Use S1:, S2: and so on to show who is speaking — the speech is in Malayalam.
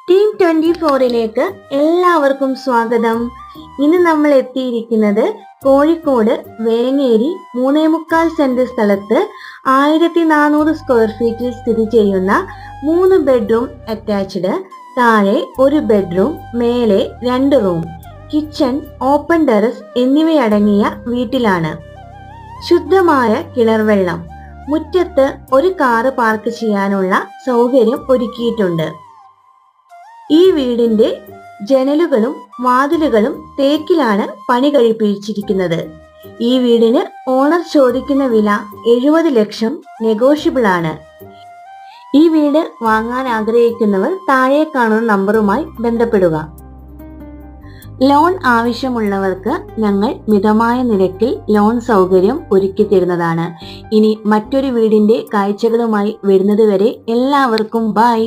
S1: ടീം 24ലേക്ക് എല്ലാവർക്കും സ്വാഗതം. ഇന്ന് നമ്മൾ എത്തിയിരിക്കുന്നത് കോഴിക്കോട് വേങ്ങേരി 3.25 സെന്റ് സ്ഥലത്ത് 1400 സ്ക്വയർ ഫീറ്റിൽ സ്ഥിതി ചെയ്യുന്ന 3 ബെഡ്റൂം അറ്റാച്ച്ഡ്, താഴെ 1 ബെഡ്റൂം, മേലെ 2 റൂം, കിച്ചൺ, ഓപ്പൺ ടെറസ് എന്നിവയടങ്ങിയ വീട്ടിലാണ്. ശുദ്ധമായ കിണർവെള്ളം, മുറ്റത്ത് ഒരു കാറ് പാർക്ക് ചെയ്യാനുള്ള സൗകര്യം ഒരുക്കിയിട്ടുണ്ട്. ഈ വീടിന്റെ ജനലുകളും വാതിലുകളും തേക്കിലാണ് പണി കഴിപ്പിച്ചിരിക്കുന്നത്. ഈ വീടിന് ഓണർ ചോദിക്കുന്ന വില 70 ലക്ഷം, നെഗോഷ്യബിൾ ആണ്. ഈ വീട് വാങ്ങാൻ ആഗ്രഹിക്കുന്നവർ താഴെ കാണുന്ന നമ്പറുമായി ബന്ധപ്പെടുക. ലോൺ ആവശ്യമുള്ളവർക്ക് ഞങ്ങൾ മിതമായ നിരക്കിൽ ലോൺ സൗകര്യം ഒരുക്കി തരുന്നതാണ്. ഇനി മറ്റൊരു വീടിന്റെ കാഴ്ചകളുമായി വരുന്നത് വരെ എല്ലാവർക്കും ബൈ.